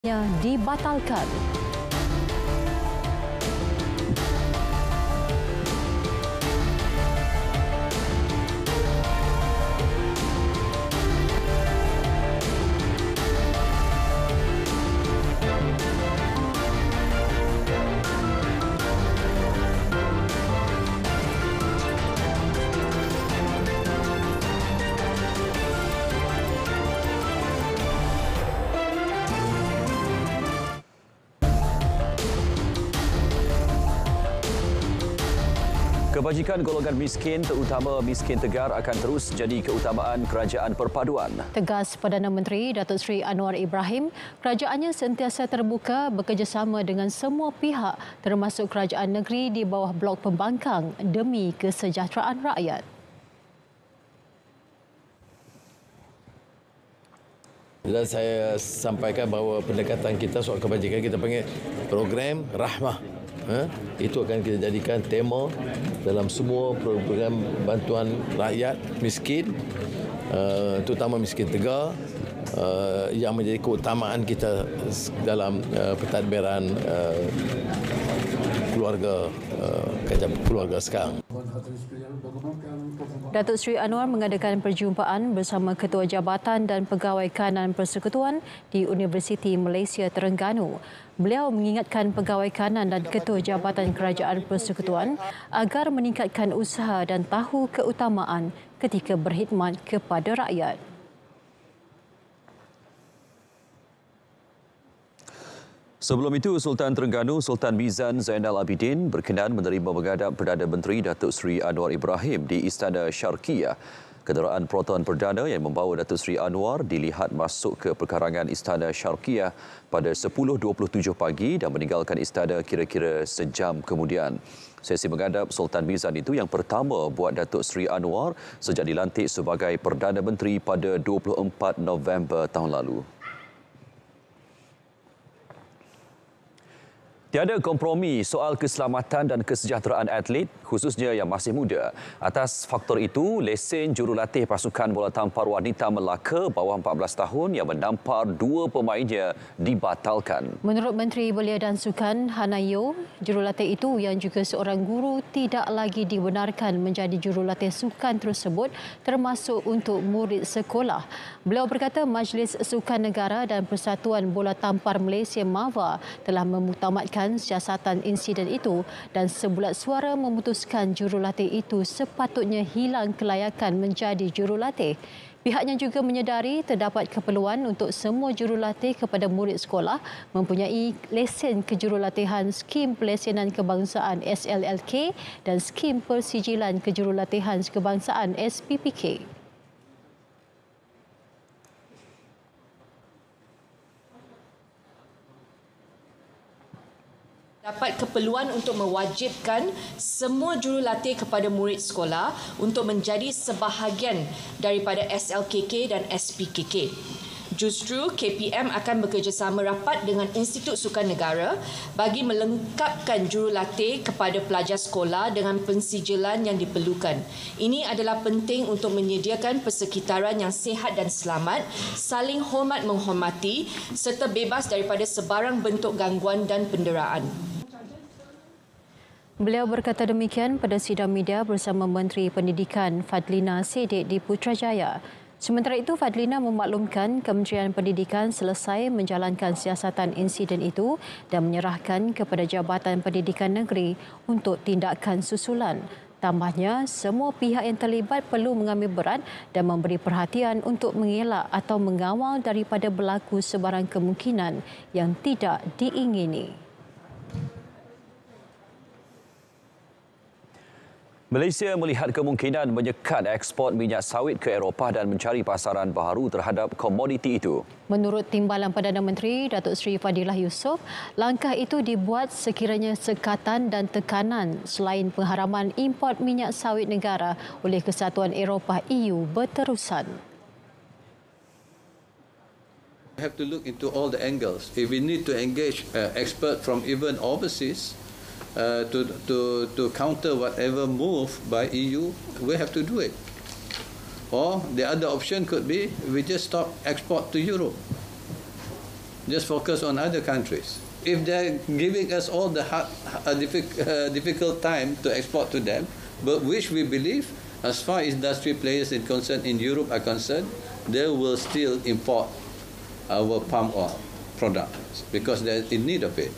dibatalkan. Kebajikan golongan miskin, terutama miskin tegar, akan terus jadi keutamaan kerajaan perpaduan. Tegas Perdana Menteri Datuk Seri Anwar Ibrahim, kerajaannya sentiasa terbuka bekerjasama dengan semua pihak termasuk kerajaan negeri di bawah blok pembangkang demi kesejahteraan rakyat. Dan saya sampaikan bahawa pendekatan kita soal kebajikan kita panggil program Rahmah. Itu akan kita jadikan tema dalam semua program bantuan rakyat miskin, terutama miskin tegar, yang menjadi keutamaan kita dalam pentadbiran keluarga sekarang. Datuk Seri Anwar mengadakan perjumpaan bersama Ketua Jabatan dan Pegawai Kanan Persekutuan di Universiti Malaysia Terengganu. Beliau mengingatkan Pegawai Kanan dan Ketua Jabatan Kerajaan Persekutuan agar meningkatkan usaha dan tahu keutamaan ketika berkhidmat kepada rakyat. Sebelum itu, Sultan Terengganu Sultan Mizan Zainal Abidin berkenan menerima menghadap Perdana Menteri Datuk Seri Anwar Ibrahim di Istana Syarqiyah. Kenderaan Proton Perdana yang membawa Datuk Seri Anwar dilihat masuk ke perkarangan Istana Syarqiyah pada 10.27 pagi dan meninggalkan istana kira-kira sejam kemudian. Sesi menghadap Sultan Mizan itu yang pertama buat Datuk Seri Anwar sejak dilantik sebagai Perdana Menteri pada 24 November tahun lalu. Tiada kompromi soal keselamatan dan kesejahteraan atlet, khususnya yang masih muda. Atas faktor itu, lesen jurulatih pasukan bola tampar wanita Melaka bawah 14 tahun yang menampar dua pemainnya dibatalkan. Menurut Menteri Belia dan Sukan Hana Yeoh, jurulatih itu yang juga seorang guru tidak lagi dibenarkan menjadi jurulatih sukan tersebut termasuk untuk murid sekolah. Beliau berkata Majlis Sukan Negara dan Persatuan Bola Tampar Malaysia MAVA telah memutamatkan siasatan insiden itu dan sebulat suara memutuskan jurulatih itu sepatutnya hilang kelayakan menjadi jurulatih. Pihaknya juga menyedari terdapat keperluan untuk semua jurulatih kepada murid sekolah mempunyai lesen kejurulatihan Skim Pelesenan Kebangsaan SLLK dan Skim Persijilan Kejurulatihan Kebangsaan SPPK. Dapat keperluan untuk mewajibkan semua jurulatih kepada murid sekolah untuk menjadi sebahagian daripada SLKK dan SPKK. Justru KPM akan bekerjasama rapat dengan Institut Sukan Negara bagi melengkapkan jurulatih kepada pelajar sekolah dengan pensijilan yang diperlukan. Ini adalah penting untuk menyediakan persekitaran yang sihat dan selamat, saling hormat menghormati serta bebas daripada sebarang bentuk gangguan dan penderaan. Beliau berkata demikian pada sidang media bersama Menteri Pendidikan Fadlina Siddiq di Putrajaya. Sementara itu, Fadlina memaklumkan Kementerian Pendidikan selesai menjalankan siasatan insiden itu dan menyerahkan kepada Jabatan Pendidikan Negeri untuk tindakan susulan. Tambahnya, semua pihak yang terlibat perlu mengambil berat dan memberi perhatian untuk mengelak atau mengawal daripada berlaku sebarang kemungkinan yang tidak diingini. Malaysia melihat kemungkinan menyekat ekspor minyak sawit ke Eropah dan mencari pasaran baharu terhadap komoditi itu. Menurut Timbalan Perdana Menteri Datuk Seri Fadilah Yusof, langkah itu dibuat sekiranya sekatan dan tekanan selain pengharaman import minyak sawit negara oleh Kesatuan Eropah EU berterusan. We have to look into all the angles. If we need to engage experts from even overseas, to counter whatever move by EU, we have to do it. Or the other option could be we just stop export to Europe. just focus on other countries. If they're giving us all the difficult time to export to them, but which we believe, as far as industry players in Europe are concerned, they will still import our palm oil products because they're in need of it.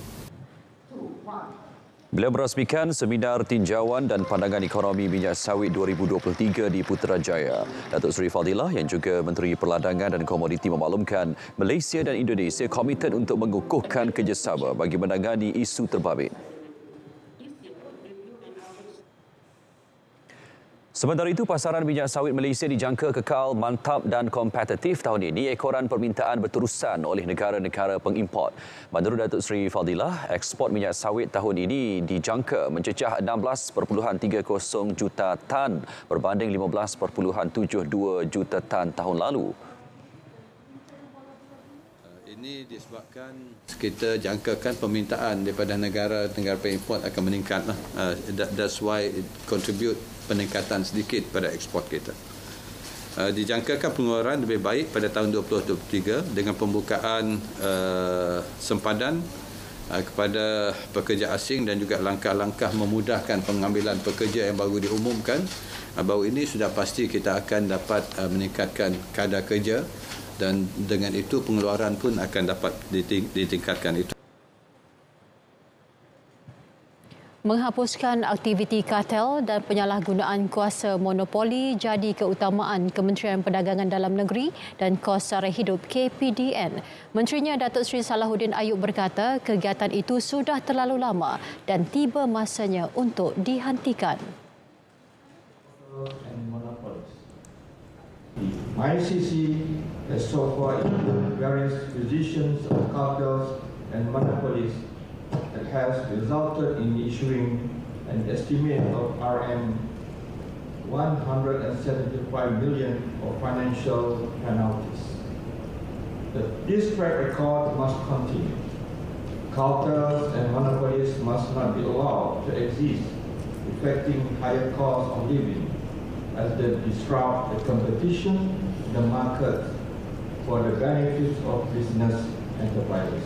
Beliau merasmikan seminar tinjauan dan pandangan ekonomi minyak sawit 2023 di Putrajaya. Datuk Seri Fadilah yang juga Menteri Perladangan dan Komoditi memaklumkan Malaysia dan Indonesia komited untuk mengukuhkan kerjasama bagi menangani isu terbabit. Sementara itu, pasaran minyak sawit Malaysia dijangka kekal mantap dan kompetitif tahun ini ekoran permintaan berterusan oleh negara-negara pengimport. Menurut Datuk Seri Fadilah, ekspor minyak sawit tahun ini dijangka mencecah 16.30 juta tan berbanding 15.72 juta tan tahun lalu. Ini disebabkan kita jangkakan permintaan daripada negara-negara pengimport akan meningkat. That's why it contribute peningkatan sedikit pada ekspor kita. Dijangkakan pengeluaran lebih baik pada tahun 2023 dengan pembukaan sempadan kepada pekerja asing dan juga langkah-langkah memudahkan pengambilan pekerja yang baru diumumkan. Baru ini sudah pasti kita akan dapat meningkatkan kadar kerja dan dengan itu pengeluaran pun akan dapat ditingkatkan itu. Menghapuskan aktiviti kartel dan penyalahgunaan kuasa monopoli jadi keutamaan Kementerian Perdagangan Dalam Negeri dan Kos Sara Hidup KPDN. Menterinya Datuk Seri Salahuddin Ayub berkata kegiatan itu sudah terlalu lama dan tiba masanya untuk dihentikan. ICC has so far included various positions of cartels and monopolies that has resulted in issuing an estimate of RM 175 million of financial penalties. This track record must continue. Cartels and monopolies must not be allowed to exist, affecting higher cost of living as they disrupt the competition in the market for the benefits of business enterprises.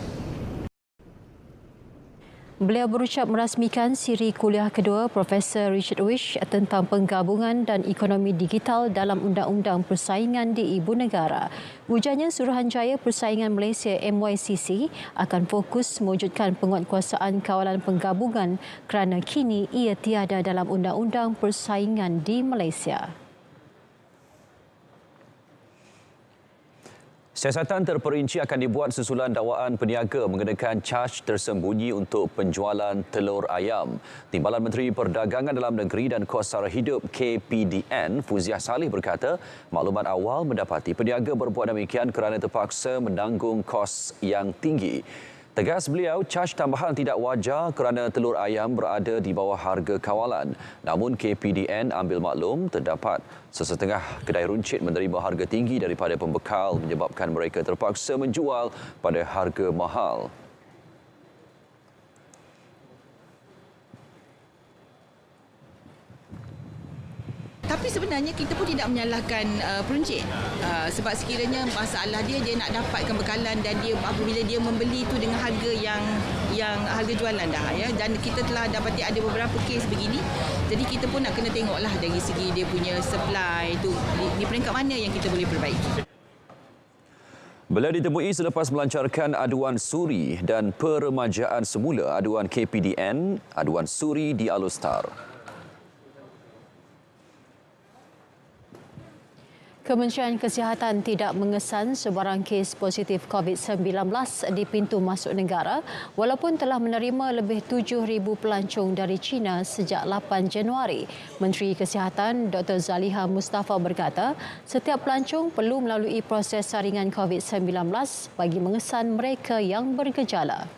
Beliau berucap merasmikan siri kuliah kedua Profesor Richard Wish tentang penggabungan dan ekonomi digital dalam Undang-Undang Persaingan di Ibu Negara. Ujarnya Suruhanjaya Persaingan Malaysia MYCC akan fokus mewujudkan penguatkuasaan kawalan penggabungan kerana kini ia tiada dalam Undang-Undang Persaingan di Malaysia. Siasatan terperinci akan dibuat susulan dakwaan peniaga mengenakan caj tersembunyi untuk penjualan telur ayam. Timbalan Menteri Perdagangan Dalam Negeri dan Kos Sara Hidup KPDN, Fuziah Salih berkata, maklumat awal mendapati peniaga berbuat demikian kerana terpaksa menanggung kos yang tinggi. Tegas beliau, caj tambahan tidak wajar kerana telur ayam berada di bawah harga kawalan. Namun KPDN ambil maklum terdapat sesetengah kedai runcit menerima harga tinggi daripada pembekal menyebabkan mereka terpaksa menjual pada harga mahal. Tapi sebenarnya kita pun tidak menyalahkan peruncit sebab sekiranya masalah dia nak dapatkan bekalan dan dia apabila dia membeli itu dengan harga yang harga jualan dah ya, dan kita telah dapati ada beberapa kes begini, jadi kita pun nak kena tengoklah dari segi dia punya supply itu di peringkat mana yang kita boleh perbaiki. Beliau ditemui selepas melancarkan aduan suri dan peremajaan semula aduan KPDN, aduan suri di Alustar. Kementerian Kesihatan tidak mengesan sebarang kes positif COVID-19 di pintu masuk negara walaupun telah menerima lebih 7,000 pelancong dari China sejak 8 Januari. Menteri Kesihatan Dr. Zaliha Mustafa berkata, setiap pelancong perlu melalui proses saringan COVID-19 bagi mengesan mereka yang bergejala.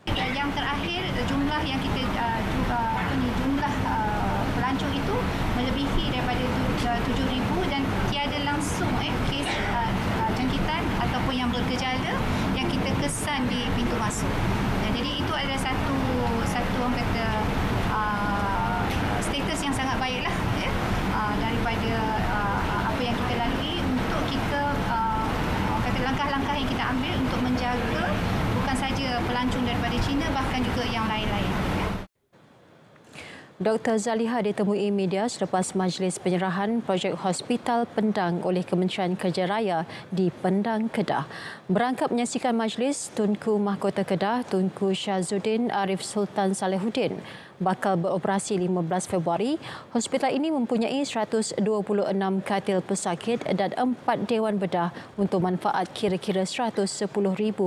Yang terakhir, jumlah yang kita jumlah pelancong itu melebihi daripada 7,000 dan tiada langsung kes jangkitan ataupun yang bergejala yang kita kesan di pintu masuk. Dan jadi itu adalah satu orang kata status yang sangat baiklah ya, daripada apa yang kita lalui untuk kita yang kita ambil untuk menjaga bukan saja pelancong daripada China, bahkan juga yang lain-lain. Dr. Zaliha ditemui media selepas majlis penyerahan projek Hospital Pendang oleh Kementerian Kerja Raya di Pendang, Kedah. Berangkap menyaksikan majlis, Tunku Mahkota Kedah, Tunku Syazuddin Arif Sultan Salehuddin bakal beroperasi 15 Februari. Hospital ini mempunyai 126 katil pesakit dan 4 dewan bedah untuk manfaat kira-kira 110,000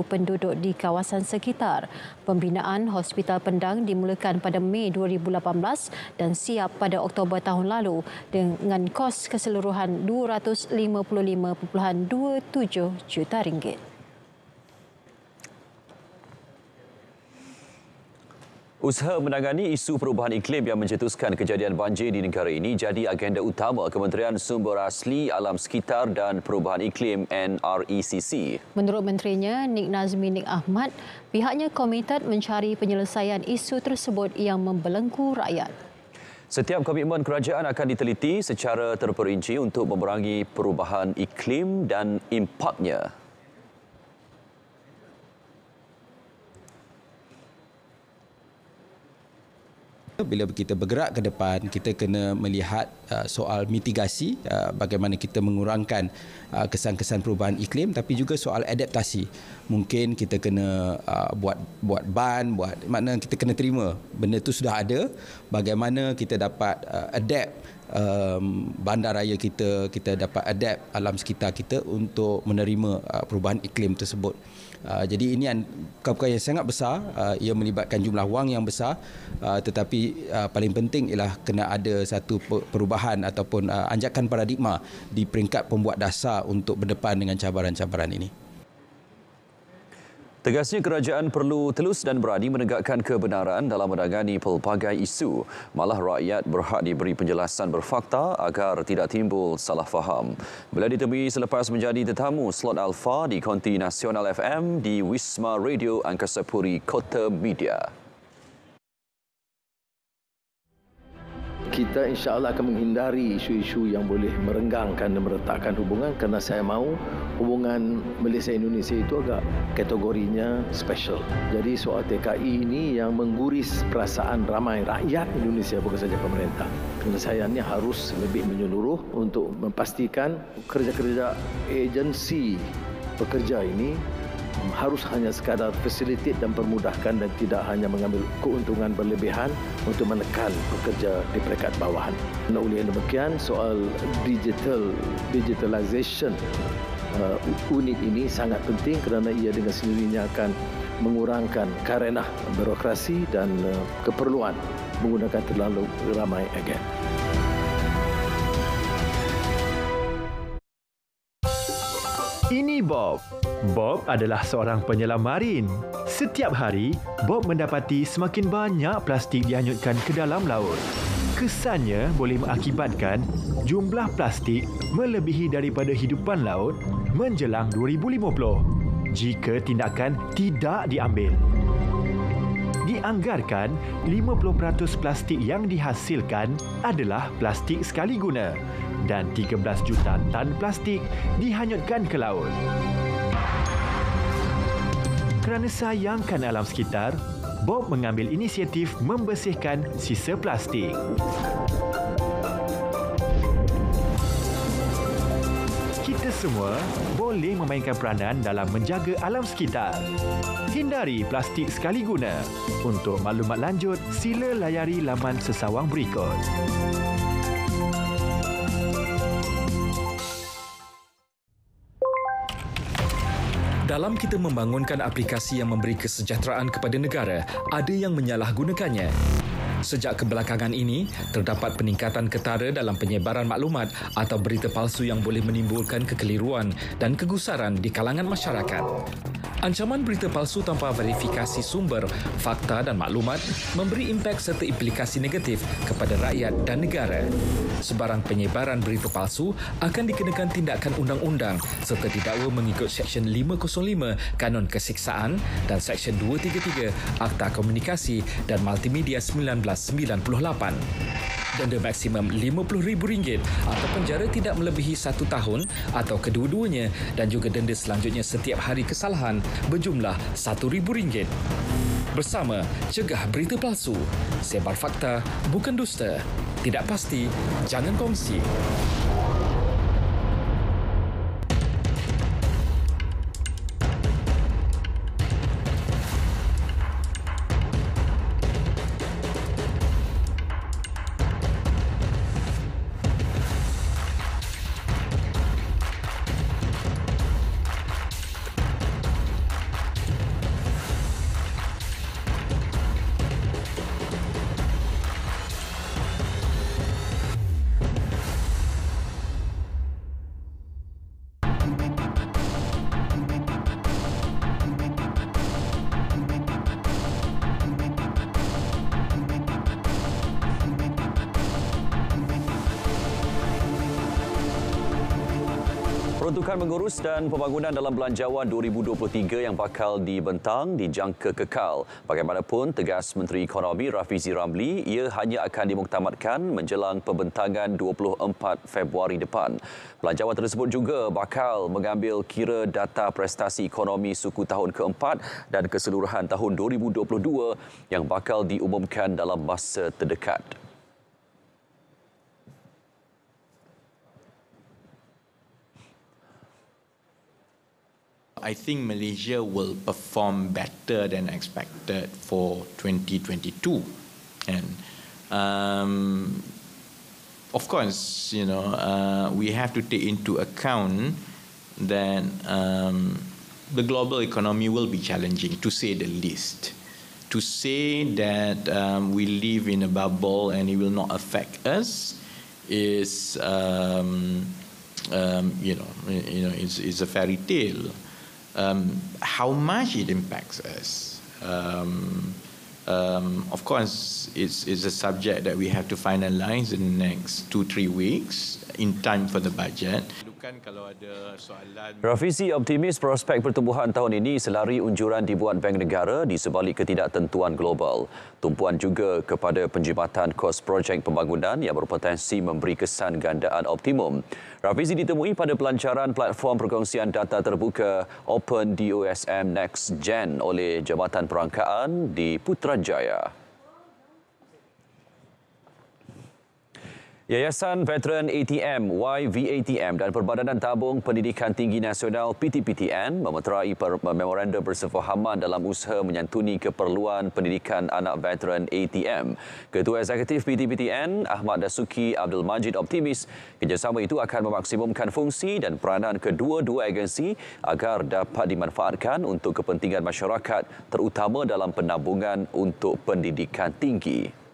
penduduk di kawasan sekitar. Pembinaan Hospital Pendang dimulakan pada Mei 2018 dan siap pada Oktober tahun lalu dengan kos keseluruhan RM255.27 juta. Usaha menangani isu perubahan iklim yang mencetuskan kejadian banjir di negara ini jadi agenda utama Kementerian Sumber Asli Alam Sekitar dan Perubahan Iklim NRECC. Menurut menterinya, Nik Nazmi Nik Ahmad, pihaknya komited mencari penyelesaian isu tersebut yang membelenggu rakyat. Setiap komitmen kerajaan akan diteliti secara terperinci untuk memerangi perubahan iklim dan impaknya. Bila kita bergerak ke depan, kita kena melihat soal mitigasi, bagaimana kita mengurangkan kesan-kesan perubahan iklim, tapi juga soal adaptasi. Mungkin kita kena buat makna kita kena terima benda itu sudah ada, bagaimana kita dapat adapt bandaraya kita dapat adapt alam sekitar kita untuk menerima perubahan iklim tersebut. Jadi ini perkara yang sangat besar, ia melibatkan jumlah wang yang besar, tetapi paling penting ialah kena ada satu perubahan ataupun anjakan paradigma di peringkat pembuat dasar untuk berdepan dengan cabaran-cabaran ini. Tegasnya kerajaan perlu telus dan berani menegakkan kebenaran dalam menangani pelbagai isu. Malah rakyat berhak diberi penjelasan berfakta agar tidak timbul salah faham. Bila ditemui selepas menjadi tetamu slot Alpha di Konti Nasional FM di Wisma Radio Angkasa Puri Kota Media. Kita insya-Allah akan menghindari isu-isu yang boleh merenggangkan dan meretakkan hubungan, kerana saya mahu hubungan Malaysia-Indonesia itu agak kategorinya special. Jadi soal TKI ini yang mengguris perasaan ramai rakyat Indonesia, bukan saja pemerintah. Penyelesaiannya harus lebih menyeluruh untuk memastikan kerja-kerja agensi pekerja ini harus hanya sekadar facilitate dan permudahkan dan tidak hanya mengambil keuntungan berlebihan untuk menekan pekerja di peringkat bawahan. Dan oleh demikian, soal digitalization unit ini sangat penting kerana ia dengan sendirinya akan mengurangkan karenah birokrasi dan keperluan menggunakan terlalu ramai agen. Ini Bob. Bob adalah seorang penyelam marin. Setiap hari, Bob mendapati semakin banyak plastik dihanyutkan ke dalam laut. Kesannya boleh mengakibatkan jumlah plastik melebihi daripada hidupan laut menjelang 2050 jika tindakan tidak diambil. Dianggarkan 50% plastik yang dihasilkan adalah plastik sekali guna dan 13 juta tan plastik dihanyutkan ke laut. Kerana sayangkan alam sekitar, Bob mengambil inisiatif membersihkan sisa plastik. Kita semua boleh memainkan peranan dalam menjaga alam sekitar. Hindari plastik sekali guna. Untuk maklumat lanjut, sila layari laman sesawang berikut. Dalam kita membangunkan aplikasi yang memberi kesejahteraan kepada negara, ada yang menyalahgunakannya. Sejak kebelakangan ini, terdapat peningkatan ketara dalam penyebaran maklumat atau berita palsu yang boleh menimbulkan kekeliruan dan kegusaran di kalangan masyarakat. Ancaman berita palsu tanpa verifikasi sumber, fakta dan maklumat memberi impak serta implikasi negatif kepada rakyat dan negara. Sebarang penyebaran berita palsu akan dikenakan tindakan undang-undang serta didakwa mengikut Seksyen 505 Kanun Kesiksaan dan Seksyen 233 Akta Komunikasi dan Multimedia 1998. denda maksimum RM50,000 atau penjara tidak melebihi 1 tahun atau kedua-duanya dan juga denda selanjutnya setiap hari kesalahan berjumlah RM1,000. Bersama Cegah Berita Palsu, sebar fakta bukan dusta. Tidak pasti, jangan kongsi. Peruntukan mengurus dan pembangunan dalam Belanjawan 2023 yang bakal dibentang dijangka kekal. Bagaimanapun, tegas Menteri Ekonomi Rafizi Ramli, ia hanya akan dimuktamadkan menjelang pembentangan 24 Februari depan. Belanjawan tersebut juga bakal mengambil kira data prestasi ekonomi suku tahun keempat dan keseluruhan tahun 2022 yang bakal diumumkan dalam masa terdekat. I think Malaysia will perform better than expected for 2022, and of course, we have to take into account that the global economy will be challenging, to say the least. To say that we live in a bubble and it will not affect us is, it's a fairy tale. How much it impacts us, of course, it's a subject that we have to finalize in the next 2-3 weeks in time for the budget. Rafizi optimis prospek pertumbuhan tahun ini selari unjuran dibuat Bank Negara di sebalik ketidaktentuan global. Tumpuan juga kepada penjimatan kos projek pembangunan yang berpotensi memberi kesan gandaan optimum. Rafizi ditemui pada pelancaran platform perkongsian data terbuka Open DOSM Next Gen oleh Jabatan Perangkaan di Putrajaya. Yayasan Veteran ATM YVATM dan Perbadanan Tabung Pendidikan Tinggi Nasional PTPTN memeterai memorandum bersefahaman dalam usaha menyantuni keperluan pendidikan anak veteran ATM. Ketua Eksekutif PTPTN Ahmad Dasuki Abdul Majid optimis kerjasama itu akan memaksimumkan fungsi dan peranan kedua-dua agensi agar dapat dimanfaatkan untuk kepentingan masyarakat, terutama dalam penabungan untuk pendidikan tinggi.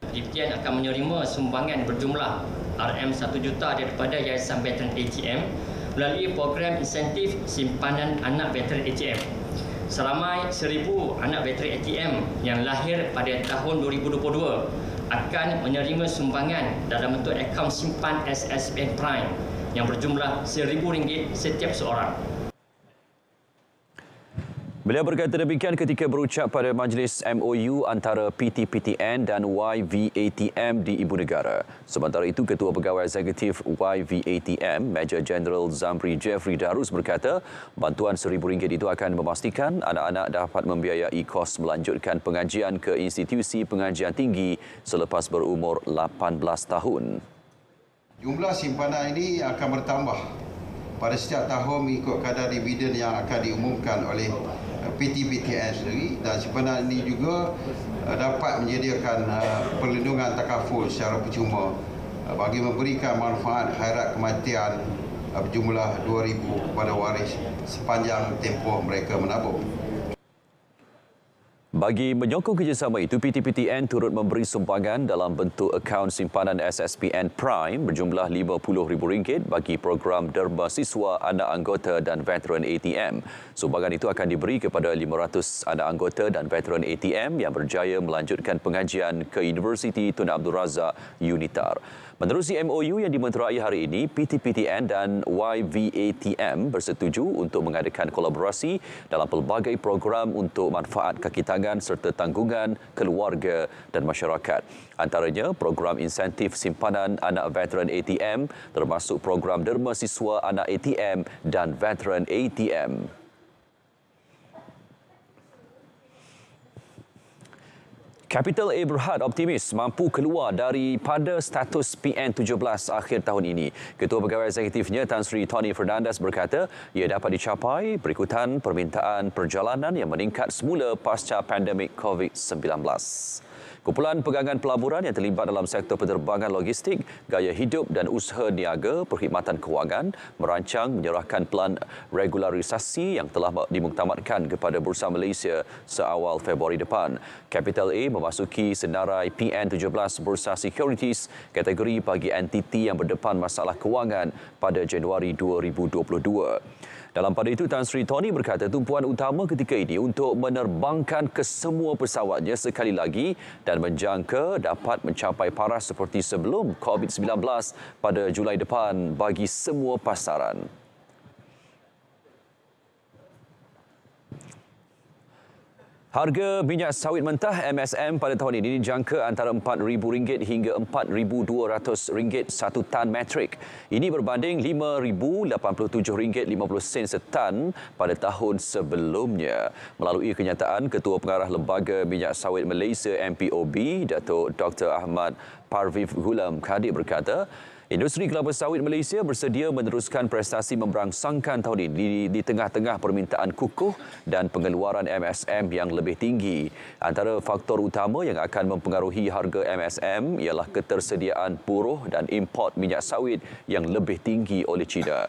PTPTN akan menerima sumbangan berjumlah RM1 juta daripada Yayasan Veteran ATM melalui program insentif simpanan anak veteran ATM. Seramai 1,000 anak veteran ATM yang lahir pada tahun 2022 akan menerima sumbangan dalam bentuk akaun simpan SSBN Prime yang berjumlah RM1,000 setiap seorang. Beliau berkata demikian ketika berucap pada majlis MOU antara PTPTN dan YVATM di Ibu Negara. Sementara itu, Ketua Pegawai Eksekutif YVATM, Major Jeneral Zamri Jeffrey Darus berkata, bantuan RM1,000 itu akan memastikan anak-anak dapat membiayai kos melanjutkan pengajian ke institusi pengajian tinggi selepas berumur 18 tahun. Jumlah simpanan ini akan bertambah pada setiap tahun mengikut kadar dividen yang akan diumumkan oleh PTPTN sendiri, dan simpanan ini juga dapat menyediakan perlindungan takaful secara percuma bagi memberikan manfaat khairat kematian berjumlah RM2,000 kepada waris sepanjang tempoh mereka menabung. Bagi menyokong kerjasama itu, PTPTN turut memberi sumbangan dalam bentuk akaun simpanan SSBN Prime berjumlah RM50,000 bagi program derma siswa anak anggota dan veteran ATM. Sumbangan itu akan diberi kepada 500 anak anggota dan veteran ATM yang berjaya melanjutkan pengajian ke Universiti Tun Abdul Razak Unitar. Menerusi MOU yang dimeterai hari ini, PT-PTN dan YVATM bersetuju untuk mengadakan kolaborasi dalam pelbagai program untuk manfaat kaki tangan serta tanggungan keluarga dan masyarakat. Antaranya program insentif simpanan anak veteran ATM termasuk program derma siswa anak ATM dan veteran ATM. Capital A Berhad optimis mampu keluar daripada status PN17 akhir tahun ini. Ketua Pegawai Eksekutifnya Tan Sri Tony Fernandez berkata ia dapat dicapai berikutan permintaan perjalanan yang meningkat semula pasca pandemik COVID-19. Kumpulan pegangan pelaburan yang terlibat dalam sektor penerbangan logistik, gaya hidup dan usaha niaga perkhidmatan kewangan merancang menyerahkan pelan regularisasi yang telah dimuktamadkan kepada Bursa Malaysia seawal Februari depan. Capital A memasuki senarai PN17 Bursa Securities kategori bagi entiti yang berdepan masalah kewangan pada Januari 2022. Dalam pada itu, Tan Sri Tony berkata tumpuan utama ketika ini untuk menerbangkan kesemua pesawatnya sekali lagi dan menjangka dapat mencapai paras seperti sebelum COVID-19 pada Julai depan bagi semua pasaran. Harga minyak sawit mentah MSM pada tahun ini dijangka antara RM4,000 hingga RM4,200 satu tan metrik. Ini berbanding RM5,087.50 setan pada tahun sebelumnya. Melalui kenyataan, Ketua Pengarah Lembaga Minyak Sawit Malaysia MPOB, Datuk Dr. Ahmad Parviv Ghulam Khadik berkata, industri kelapa sawit Malaysia bersedia meneruskan prestasi memberangsangkan tahun ini di tengah-tengah permintaan kukuh dan pengeluaran MSM yang lebih tinggi. Antara faktor utama yang akan mempengaruhi harga MSM ialah ketersediaan buruh dan import minyak sawit yang lebih tinggi oleh China.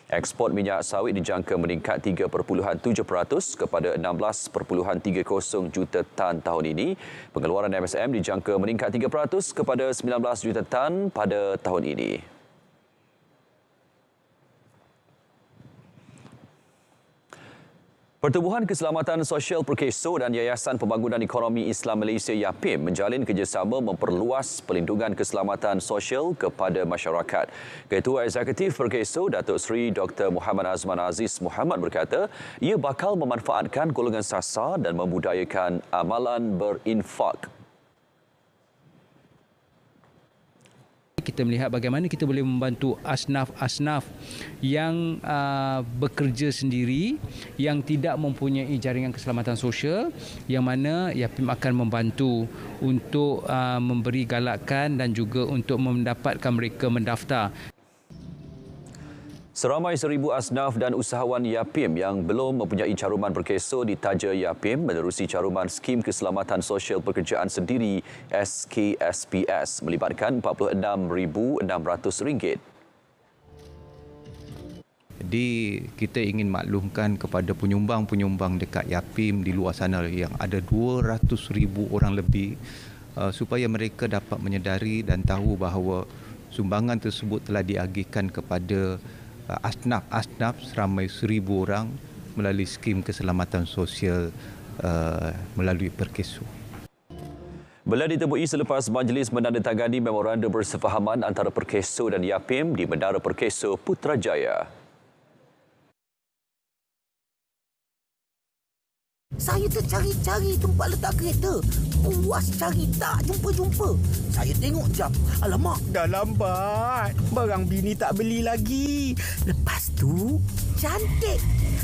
Ekspor minyak sawit dijangka meningkat 3.7% kepada 16.30 juta tan tahun ini. Pengeluaran MSM dijangka meningkat 3% kepada 19 juta tan pada tahun ini. Pertubuhan Keselamatan Sosial Perkeso dan Yayasan Pembangunan Ekonomi Islam Malaysia YAPIM menjalin kerjasama memperluas pelindungan keselamatan sosial kepada masyarakat. Ketua Eksekutif Perkeso, Datuk Seri Dr. Muhammad Azman Aziz Muhammad berkata, ia bakal memanfaatkan golongan sasar dan membudayakan amalan berinfak. Kita melihat bagaimana kita boleh membantu asnaf-asnaf yang bekerja sendiri, yang tidak mempunyai jaringan keselamatan sosial, yang mana YAPIM akan membantu untuk memberi galakan dan juga untuk mendapatkan mereka mendaftar. Seramai 1,000 asnaf dan usahawan YAPIM yang belum mempunyai caruman perkeso ditaja YAPIM menerusi caruman Skim Keselamatan Sosial Pekerjaan Sendiri SKSPS melibatkan RM46,600. Jadi kita ingin maklumkan kepada penyumbang-penyumbang dekat YAPIM di luar sana yang ada 200,000 orang lebih supaya mereka dapat menyedari dan tahu bahawa sumbangan tersebut telah diagihkan kepada asnaf seramai 1,000 orang melalui skim keselamatan sosial melalui Perkeso. Belah ditemui selepas majlis menandatangani memorandum bersefahaman antara Perkeso dan YAPIM di Menara Perkeso Putrajaya. Saya tercari-cari tempat letak kereta. Puas cari tak jumpa-jumpa. Saya tengok jam. Alamak, dah lambat. Barang bini tak beli lagi. Lepas tu, cantik.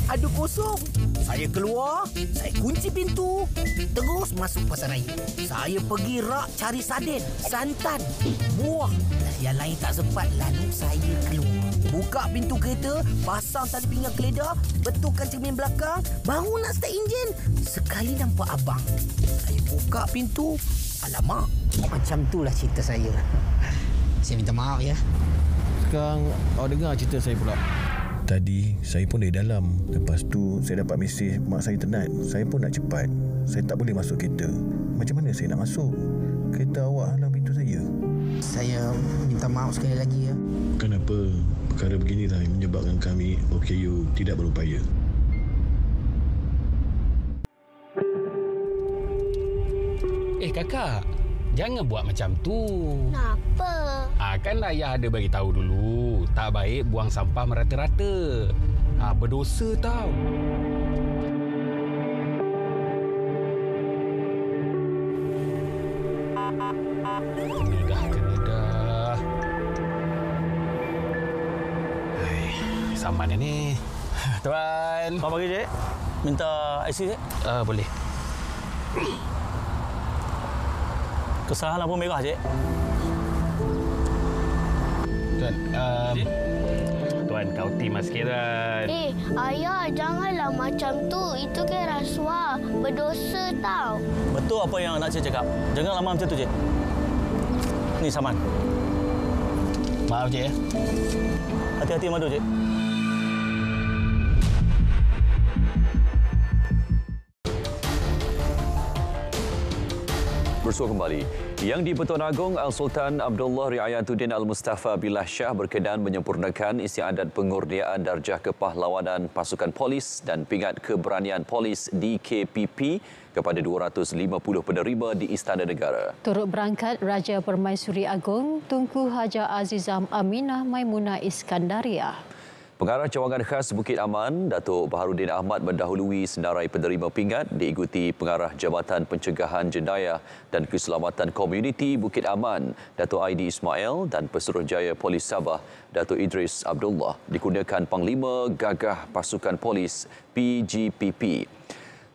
Ada kosong. Saya keluar, saya kunci pintu. Terus masuk pasar raya. Saya pergi rak cari sarden, santan, buah. Yang lain tak sempat, lalu saya keluar. Buka pintu kereta, pasang tali pinggang keledar, betulkan cermin belakang, baru nak start enjin. Sekali nampak abang. Saya buka pintu, alamak, macam itulah cerita saya. Saya minta maaf ya. Sekarang awak dengar cerita saya pula. Tadi saya pun dari dalam. Lepas tu saya dapat mesej mak saya tenat. Saya pun nak cepat. Saya tak boleh masuk kereta. Macam mana saya nak masuk? Kereta awak halang pintu saya. Saya minta maaf sekali lagi ya. Kenapa perkara begini dah menyebabkan kami OKU tidak berupaya? Kakak, Jangan buat macam tu. Kenapa? Kan ayah ada bagi tahu dulu. Tak baik buang sampah merata-rata. Berdosa tau. Kena dah. Saman ni. Tuan. Apa pagi, Cik? Minta IC, Cik? Boleh. Kesalahan lampu merah, Cik. Tuan, Tuan, kau timah sikit, Tuan. Ayah, janganlah macam tu. Itu kan rasuah. Berdosa tau. Betul apa yang nak Cik cakap. Jangan lama macam tu, Cik. Ni saman. Maaf, Cik. Hati-hati madu, Cik. Bersua kembali. Yang di-Pertuan Agong Al-Sultan Abdullah Riayatuddin Al-Mustafa Billah Shah berkenan menyempurnakan istiadat pengurniaan darjah kepahlawanan pasukan polis dan pingat keberanian polis DKPP kepada 250 penerima di Istana Negara. Turut berangkat Raja Permaisuri Agong Tunku Haja Azizah Aminah Maimunah Iskandaria. Pengarah Cawangan Khas Bukit Aman, Datuk Baharudin Ahmad mendahului senarai penerima pingat diikuti Pengarah Jabatan Pencegahan Jenayah dan Keselamatan Komuniti Bukit Aman, Datuk Aidi Ismail dan Pesuruhjaya Polis Sabah, Datuk Idris Abdullah, dikurniakan Panglima Gagah Pasukan Polis PGPP.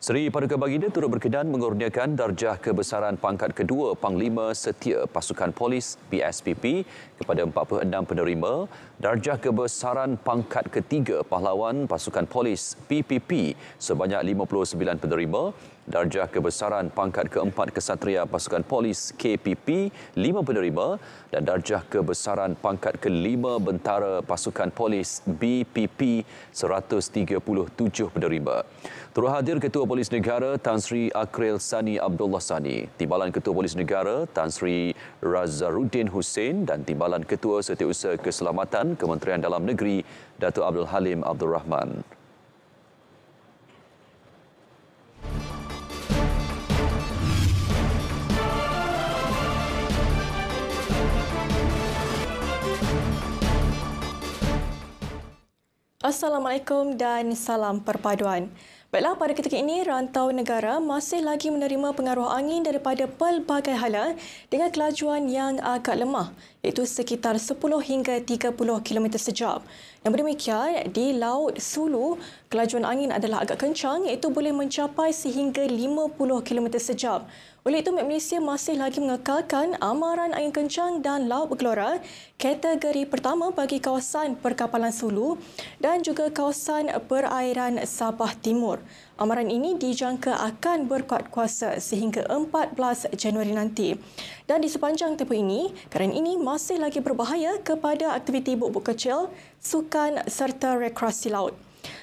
Seri Paduka Baginda turut berkenan mengurniakan darjah kebesaran pangkat kedua Panglima Setia Pasukan Polis PSPP kepada 46 penerima, darjah kebesaran pangkat ketiga Pahlawan Pasukan Polis PPP sebanyak 59 penerima, darjah kebesaran pangkat keempat Kesatria Pasukan Polis KPP 5 penerima dan darjah kebesaran pangkat kelima Bentara Pasukan Polis BPP 137 penerima. Turut hadir Ketua Polis Negara Tan Sri Akril Sani Abdullah Sani, Timbalan Ketua Polis Negara Tan Sri Razaruddin Hussein dan Timbalan Ketua Setiausaha Keselamatan Kementerian Dalam Negeri Datuk Abdul Halim Abdul Rahman. Assalamualaikum dan salam perpaduan. Baiklah, pada ketika ini, rantau negara masih lagi menerima pengaruh angin daripada pelbagai hala dengan kelajuan yang agak lemah, iaitu sekitar 10 hingga 30 km sejam. Namun demikian, di Laut Sulu, kelajuan angin adalah agak kencang, iaitu boleh mencapai sehingga 50 km sejam. Oleh itu, Malaysia masih lagi mengekalkan amaran angin kencang dan laut bergelora kategori pertama bagi kawasan perkapalan Sulu dan juga kawasan perairan Sabah Timur. Amaran ini dijangka akan berkuat kuasa sehingga 14 Januari nanti. Dan di sepanjang tempoh ini, keadaan ini masih lagi berbahaya kepada aktiviti buk-buk kecil, sukan serta rekreasi laut.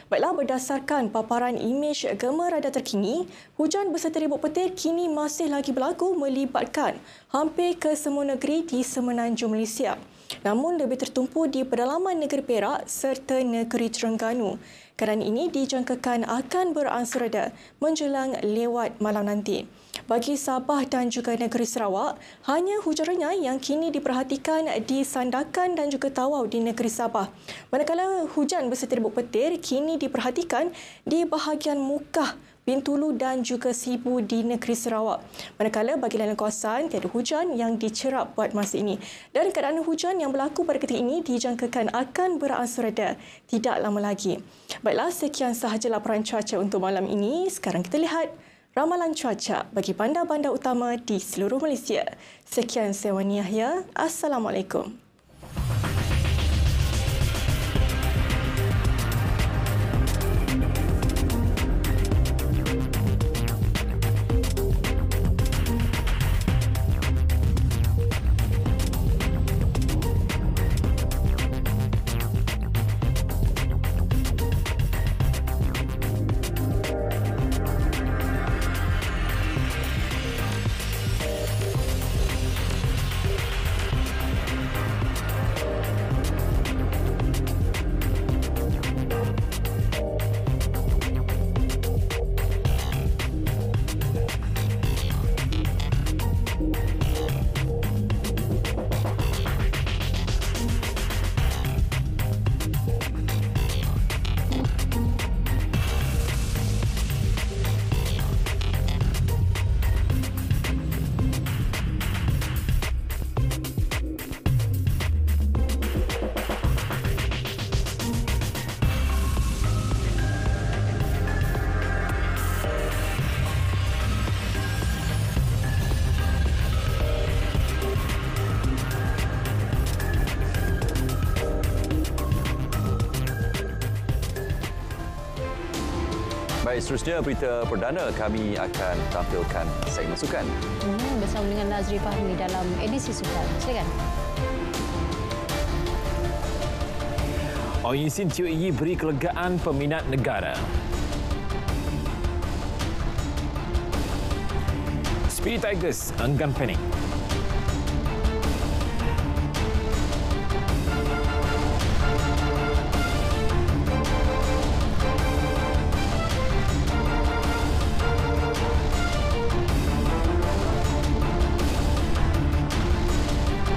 Baiklah, berdasarkan paparan imej gema radar terkini, hujan beserta ribut petir kini masih lagi berlaku melibatkan hampir ke semua negeri di semenanjung Malaysia. Namun lebih tertumpu di pedalaman negeri Perak serta negeri Terengganu. Keadaan ini dijangkakan akan beransur reda menjelang lewat malam nanti. Bagi Sabah dan juga negeri Sarawak, hanya hujan renyah yang kini diperhatikan di Sandakan dan juga Tawau di negeri Sabah. Manakala hujan beserta ribut petir kini diperhatikan di bahagian Mukah, Bintulu dan juga Sibu di negeri Sarawak. Manakala bagi lain kawasan tiada hujan yang dicerap buat masa ini. Dan keadaan hujan yang berlaku pada ketika ini dijangkakan akan beransur reda tidak lama lagi. Baiklah, sekian sahaja laporan cuaca untuk malam ini. Sekarang kita lihat ramalan cuaca bagi bandar-bandar utama di seluruh Malaysia. Sekian saya Wani Yahya. Assalamualaikum. Baik, seterusnya berita perdana kami akan tampilkan segmen sukan. Bersama dengan Nazri Fahmi dalam edisi sukan. Silakan. Ong Yee Sin Teo Yee beri kelegaan peminat negara. Spirit Tigers enggan panik.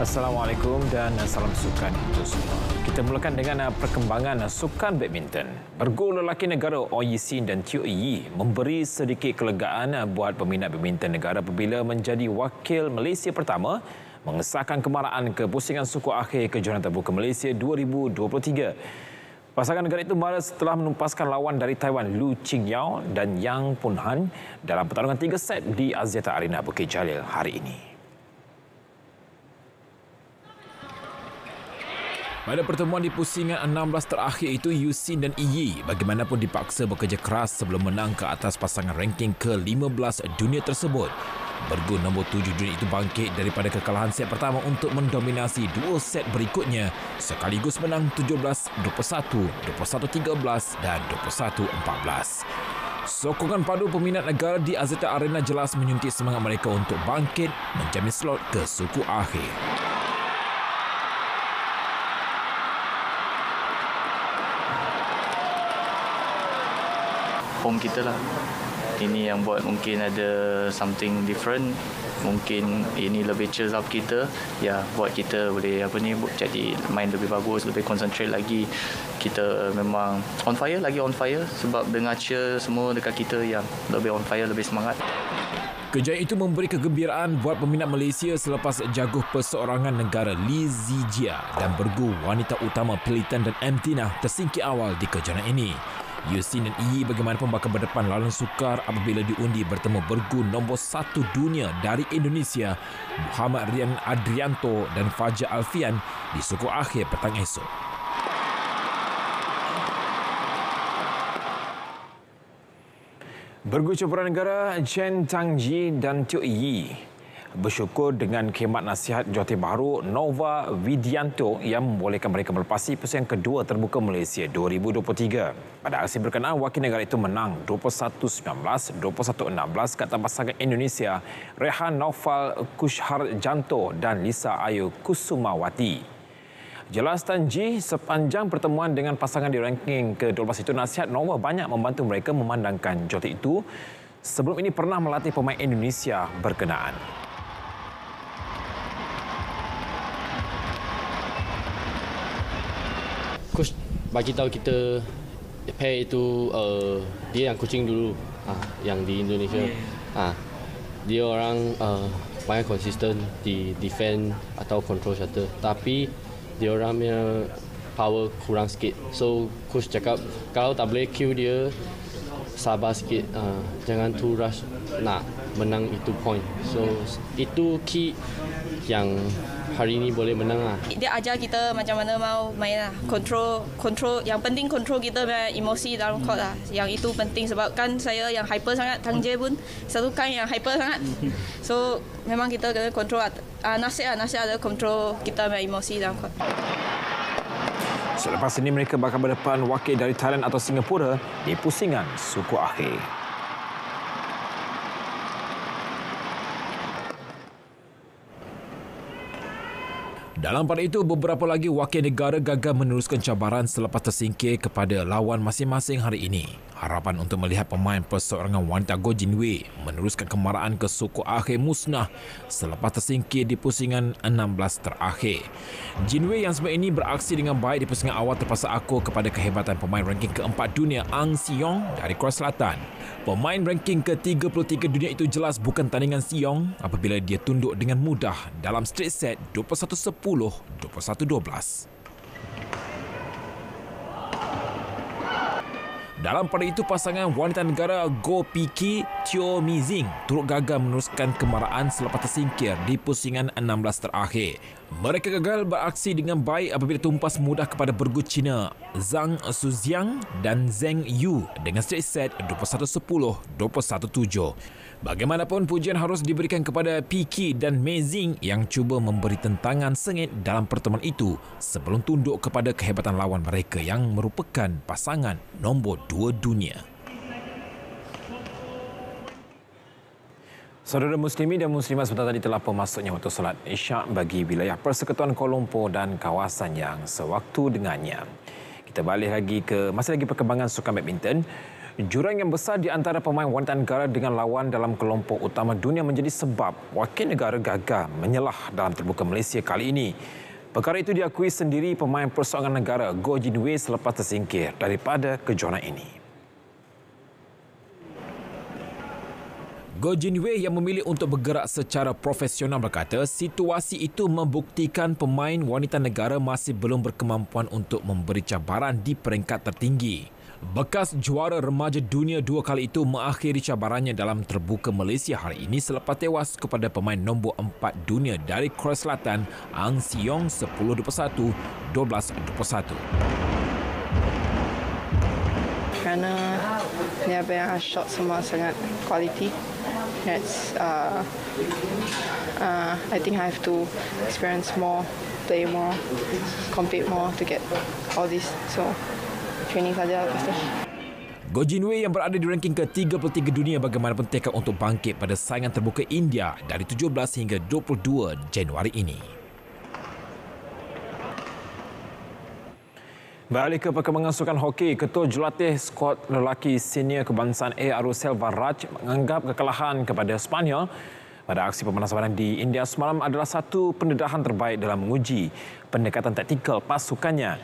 Assalamualaikum dan salam sukan untuk semua. Kita mulakan dengan perkembangan sukan badminton. Bergu lelaki negara Ong Yee Sin dan Teo Yee memberi sedikit kelegaan buat peminat badminton negara apabila menjadi wakil Malaysia pertama mengesahkan kemarahan ke pusingan suku akhir kejohanan terbuka Malaysia 2023. Pasangan negara itu marah setelah menumpaskan lawan dari Taiwan Lu Qingyao dan Yang Punhan dalam pertarungan 3 set di Axiata Arena Bukit Jalil hari ini. Pada pertemuan di pusingan 16 terakhir itu, Yee Sin dan Yee bagaimanapun dipaksa bekerja keras sebelum menang ke atas pasangan ranking ke-15 dunia tersebut. Bergu nombor 7 dunia itu bangkit daripada kekalahan set pertama untuk mendominasi 2 set berikutnya sekaligus menang 17-21, 21-13 dan 21-14. Sokongan padu peminat negara di Axiata Arena jelas menyuntik semangat mereka untuk bangkit menjamin slot ke suku akhir. Home kita lah. Ini yang buat mungkin ada something different. Mungkin ini lebih cheers up kita. Ya, buat kita boleh jadi main lebih bagus, lebih concentrate lagi. Kita memang on fire, lagi on fire. Sebab dengar cheer semua dekat kita yang lebih on fire, lebih semangat. Kejayaan itu memberi kegembiraan buat peminat Malaysia selepas jaguh perseorangan negara Lee Zijia dan bergu wanita utama Pilitan dan Amtina tersingkir awal di kejohanan ini. Yee Sin dan Yee bagaimanapun bakal berdepan lawan sukar apabila diundi bertemu bergu nombor 1 dunia dari Indonesia Muhammad Rian Adrianto dan Fajar Alfian di suku akhir petang esok. Bergu campuran negara Chen Tangji dan Teo Yee bersyukur dengan khidmat nasihat Jurulatih baru Nova Widianto yang membolehkan mereka melepasi pusingan kedua terbuka Malaysia 2023. Pada aksi berkenaan, wakil negara itu menang 21-19, 21-16 ke atas pasangan Indonesia Rehan Naufal Kusharjanto dan Lisa Ayu Kusumawati. Jelas Tanji, sepanjang pertemuan dengan pasangan di ranking ke-12 itu, nasihat Nova banyak membantu mereka memandangkan jurulatih itu sebelum ini pernah melatih pemain Indonesia berkenaan. Coach bagi tahu kita pair itu dia yang coaching dulu yang di Indonesia. Dia orang banyak konsisten di defend atau control shuttle, tapi dia orang punya power kurang sikit. So coach cakap kalau tak boleh cue dia, sabar sikit, jangan too rush nak menang itu point. So itu key yang hari ini boleh menang lah. Dia ajar kita macam mana mau main lah. Control. Yang penting control kita punya emosi dalam court lah. Yang itu penting sebab kan saya yang hyper sangat. Tang Jae pun satu kan yang hyper sangat. So memang kita kena control. Nasihat ada control kita punya emosi dalam court. Selepas ini mereka bakal berdepan wakil dari Thailand atau Singapura di pusingan suku akhir. Dalam pada itu, beberapa lagi wakil negara gagal meneruskan cabaran selepas tersingkir kepada lawan masing-masing hari ini. Harapan untuk melihat pemain perseorangan wanita Go Jin Wei meneruskan kemarahan ke suku akhir musnah selepas tersingkir di pusingan 16 terakhir. Jin Wei yang sebelum ini beraksi dengan baik di pusingan awal terpaksa akur kepada kehebatan pemain ranking ke-4 dunia Ang Siong dari Korea Selatan. Pemain ranking ke-33 dunia itu jelas bukan tandingan Siong apabila dia tunduk dengan mudah dalam straight set 21-10, 21-12. Dalam pada itu, pasangan wanita negara Go Piki Teo Mizing turut gagal meneruskan kemaraan selepas tersingkir di pusingan 16 terakhir. Mereka gagal beraksi dengan baik apabila tumpas mudah kepada bergu Cina Zhang Suziang dan Zheng Yu dengan straight set 21-10, 21-7. Bagaimanapun, pujian harus diberikan kepada Piki dan Mizing yang cuba memberi tentangan sengit dalam pertemuan itu sebelum tunduk kepada kehebatan lawan mereka yang merupakan pasangan nombor 2 dunia. Saudara muslimi dan muslimat, sebentar tadi telah pemasuknya waktu solat Isyak bagi wilayah Persekutuan Kuala Lumpur dan kawasan yang sewaktu dengannya. Kita balik lagi masih lagi perkembangan sukan badminton. Jurang yang besar di antara pemain wanita negara dengan lawan dalam kelompok utama dunia menjadi sebab wakil negara gagal menyelah dalam terbuka Malaysia kali ini. Perkara itu diakui sendiri pemain perseorangan negara Goh Jin Wei selepas tersingkir daripada kejohanan ini. Goh Jin Wei yang memilih untuk bergerak secara profesional berkata situasi itu membuktikan pemain wanita negara masih belum berkemampuan untuk memberi cabaran di peringkat tertinggi. Bekas juara remaja dunia 2 kali itu mengakhiri cabarannya dalam terbuka Malaysia hari ini selepas tewas kepada pemain nombor 4 dunia dari Korea Selatan Ang Siong 10-21, 12-21. Kerana dia punya shot semua sangat quality. That's I think I have to experience more, play more, compete more to get all this. So training saja lepas tu. Goh Jin Wei yang berada di ranking ke-33 dunia bagaimanapun tekad untuk bangkit pada saingan terbuka India dari 17 hingga 22 Januari ini. Balik ke perkembangan sukan hoki, Ketua Jurulatih skuad lelaki senior kebangsaan A. Arusel Varaj menganggap kekalahan kepada Sepanyol pada aksi pemanasan badan di India semalam adalah satu pendedahan terbaik dalam menguji pendekatan taktikal pasukannya.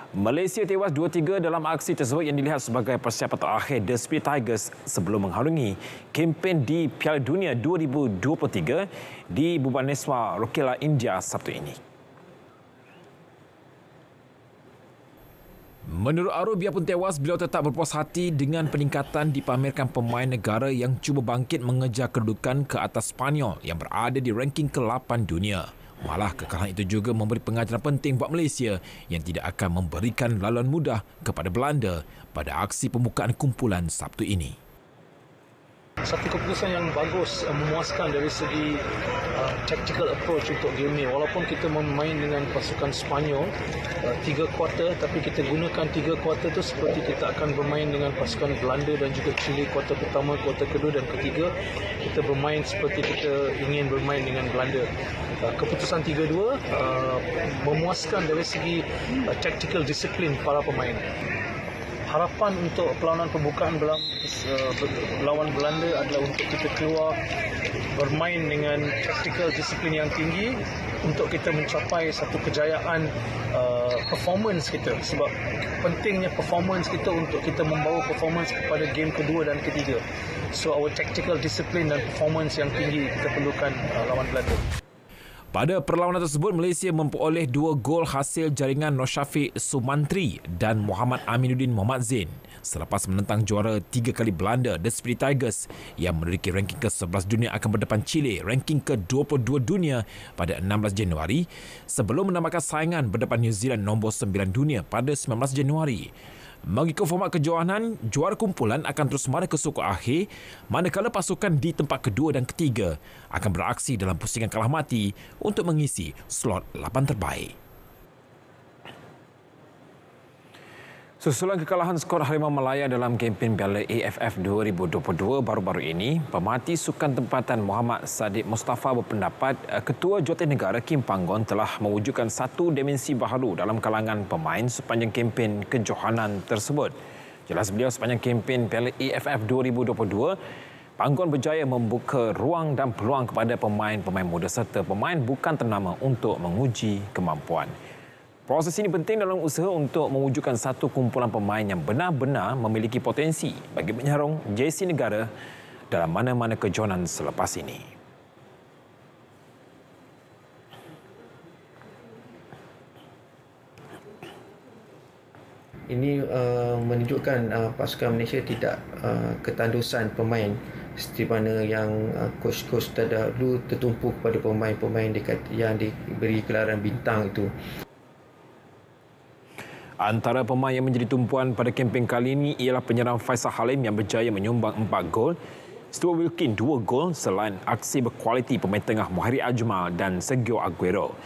Malaysia tewas 2-3 dalam aksi tersebut yang dilihat sebagai persiapan terakhir The Spirit Tigers sebelum mengharungi kempen di Piala Dunia 2023 di Bhubaneswar, Rourkela, India Sabtu ini. Menurut Arul, biarpun tewas, beliau tetap berpuas hati dengan peningkatan dipamerkan pemain negara yang cuba bangkit mengejar kedudukan ke atas Sepanyol yang berada di ranking ke-8 dunia. Malah kekalahan itu juga memberi pengajaran penting buat Malaysia yang tidak akan memberikan laluan mudah kepada Belanda pada aksi pembukaan kumpulan Sabtu ini. Satu keputusan yang bagus, memuaskan dari segi tactical approach untuk game ni. Walaupun kita memain dengan pasukan Sepanyol 3 kuarter, tapi kita gunakan 3 kuarter tu seperti kita akan bermain dengan pasukan Belanda dan juga Chile kuarter pertama, kuarter kedua dan ketiga. Kita bermain seperti kita ingin bermain dengan Belanda. Keputusan 3-2 memuaskan dari segi tactical disiplin para pemain. Harapan untuk perlawanan pembukaan lawan Belanda adalah untuk kita keluar bermain dengan tactical disiplin yang tinggi untuk kita mencapai satu kejayaan performance kita, sebab pentingnya performance kita untuk kita membawa performance kepada game kedua dan ketiga. So our tactical discipline dan performance yang tinggi kita perlukan lawan Belanda. Pada perlawanan tersebut, Malaysia memperoleh 2 gol hasil jaringan Nosyafiq Sumantri dan Muhammad Aminuddin Mohamed Zain selepas menentang juara 3 kali Belanda, The Spirit Tigers yang memiliki ranking ke-11 dunia akan berdepan Chile, ranking ke-22 dunia pada 16 Januari sebelum menambahkan saingan berdepan New Zealand nombor 9 dunia pada 19 Januari. Mengikut format kejohanan, juara kumpulan akan terus mara ke sukuk akhir manakala pasukan di tempat kedua dan ketiga akan beraksi dalam pusingan kalah mati untuk mengisi slot 8 terbaik. Susulan kekalahan skor Harimau Malaya dalam kempen Piala AFF 2022 baru-baru ini, pemerhati sukan tempatan Muhammad Sadiq Mustafa berpendapat Ketua Jurulatih Negara Kim Panggon telah mewujudkan satu dimensi baharu dalam kalangan pemain sepanjang kempen kejohanan tersebut. Jelas beliau, sepanjang kempen Piala AFF 2022, Panggon berjaya membuka ruang dan peluang kepada pemain-pemain muda serta pemain bukan ternama untuk menguji kemampuan. Proses ini penting dalam usaha untuk mewujudkan satu kumpulan pemain yang benar-benar memiliki potensi bagi menyarung jersey negara dalam mana-mana kejohanan selepas ini. Ini menunjukkan pasukan Malaysia tidak ketandusan pemain seperti mana yang coach-coach terdahulu tertumpu kepada pemain-pemain yang diberi gelaran bintang itu. Antara pemain yang menjadi tumpuan pada kempen kali ini ialah penyerang Faisal Halim yang berjaya menyumbang 4 gol, Stuart Wilkin 2 gol selain aksi berkualiti pemain tengah Mohiri Ajmal dan Sergio Aguero.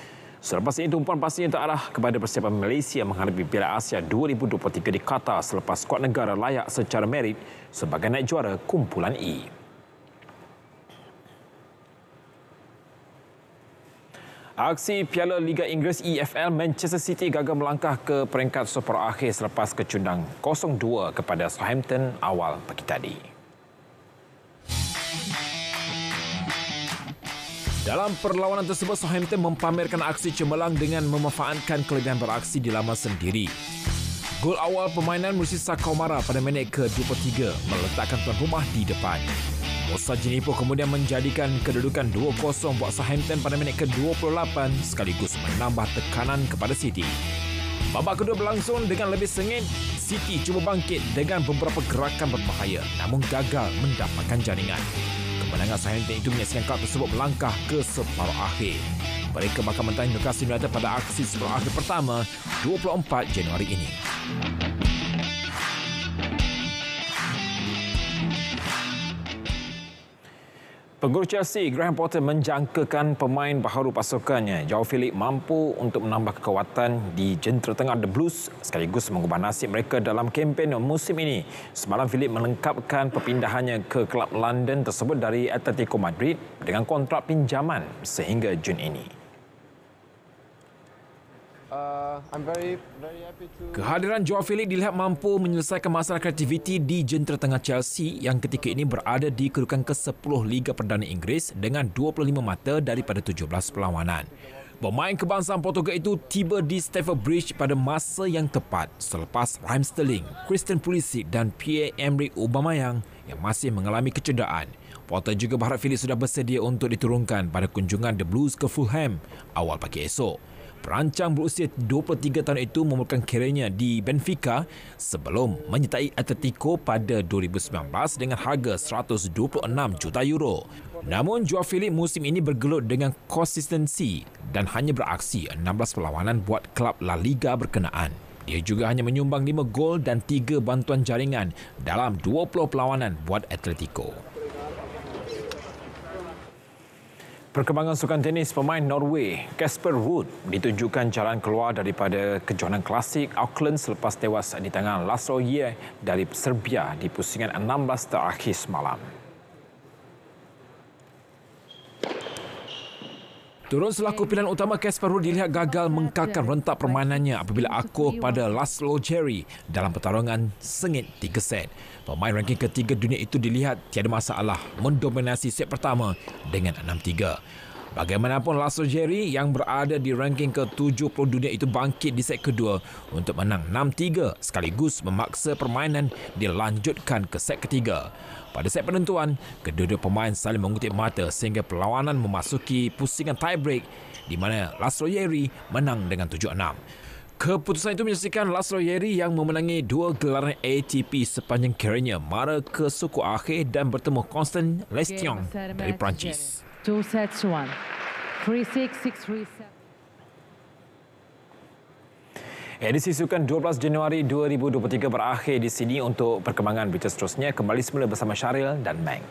Selepas ini tumpuan pastinya terarah kepada persiapan Malaysia menghadapi Piala Asia 2023 di Qatar selepas skuad negara layak secara merit sebagai naik juara kumpulan E. Aksi Piala Liga Inggeris EFL, Manchester City gagal melangkah ke peringkat separuh akhir selepas kecundang 0-2 kepada Southampton awal pagi tadi. Dalam perlawanan tersebut, Southampton mempamerkan aksi cemerlang dengan memanfaatkan kelebihan beraksi di laman sendiri. Gol awal permainan Murshid Komara pada minit ke-23 meletakkan tuan rumah di depan. Musa Jenipo kemudian menjadikan kedudukan 2-0 buat Southampton pada minit ke-28 sekaligus menambah tekanan kepada City. Babak kedua berlangsung dengan lebih sengit. City cuba bangkit dengan beberapa gerakan berbahaya namun gagal mendapatkan jaringan. Kemenangan Southampton itu menyaksikan klub tersebut melangkah ke separuh akhir. Mereka bakal menentang Newcastle United pada aksi separuh akhir pertama 24 Januari ini. Pengurus Chelsea, Graham Potter menjangkakan pemain baharu pasukannya, Joao Felix, mampu untuk menambah kekuatan di jentera tengah The Blues sekaligus mengubah nasib mereka dalam kempen musim ini. Semalam Felix melengkapkan perpindahannya ke kelab London tersebut dari Atletico Madrid dengan kontrak pinjaman sehingga Jun ini. Kehadiran Joao Felix dilihat mampu menyelesaikan masalah kreativiti di jentera tengah Chelsea yang ketika ini berada di kedudukan ke-10 Liga Perdana Inggeris dengan 25 mata daripada 17 perlawanan. Pemain kebangsaan Portugal itu tiba di Stamford Bridge pada masa yang tepat selepas Raheem Sterling, Christian Pulisic dan Pierre-Emerick Aubameyang yang masih mengalami kecederaan. Potter juga berharap Felix sudah bersedia untuk diturunkan pada kunjungan The Blues ke Fulham awal pagi esok. Perancang berusia 23 tahun itu memulakan karirnya di Benfica sebelum menyertai Atletico pada 2019 dengan harga 126 juta euro. Namun Joao Felix musim ini bergelut dengan konsistensi dan hanya beraksi 16 perlawanan buat klub La Liga berkenaan. Dia juga hanya menyumbang 5 gol dan 3 bantuan jaringan dalam 20 perlawanan buat Atletico. Perkembangan sukan tenis, pemain Norway Casper Ruud ditunjukkan jalan keluar daripada kejohanan klasik Auckland selepas tewas di tangan Laslo Djere dari Serbia di pusingan 16 terakhir semalam. Turun selaku pilihan utama, Casper Ruud dilihat gagal mengkalkan rentak permainannya apabila akur pada Laslo Djere dalam pertarungan sengit 3 set. Pemain ranking ketiga dunia itu dilihat tiada masalah mendominasi set pertama dengan 6-3. Bagaimanapun, Laslo Djere yang berada di ranking ke-70 dunia itu bangkit di set kedua untuk menang 6-3 sekaligus memaksa permainan dilanjutkan ke set ketiga. Pada set penentuan, kedua-dua pemain saling mengutip mata sehingga perlawanan memasuki pusingan tiebreak di mana Laslo Djere menang dengan 7-6. Keputusan itu menyaksikan Laslo Djere yang memenangi 2 gelaran ATP sepanjang karirnya mara ke suku akhir dan bertemu Constant Lestienne dari Perancis. 2 sets 1. 3-6, 6-3, 7. Edisi Sukan 12 Januari 2023 berakhir di sini. Untuk perkembangan berita seterusnya, kembali semula bersama Syaril dan Meng.